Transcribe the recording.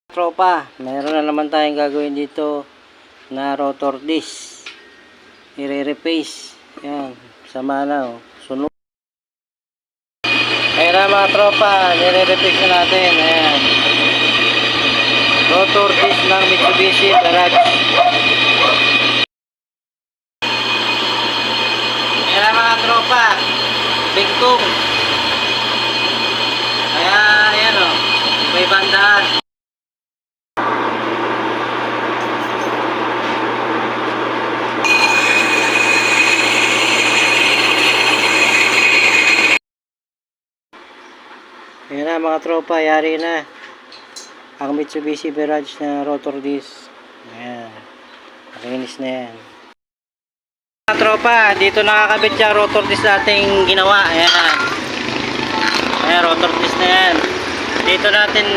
Tropa, meron na naman tayong gagawin dito na rotor disc. I-replace. Yan, sama na oh. Sunog. Ayan na mga tropa, nire-replace na natin. Ayan. Rotor disc ng Mitsubishi Mirage. Ayan na mga tropa, bigtong. Ayan oh, may bandaan. Ayan na mga tropa, yari na ang Mitsubishi Mirage na rotor disc. Ayan, makinis na yan mga tropa. Dito nakakabit yung rotor disc nating ginawa. Ayan, ayan, rotor disc na yan. Dito natin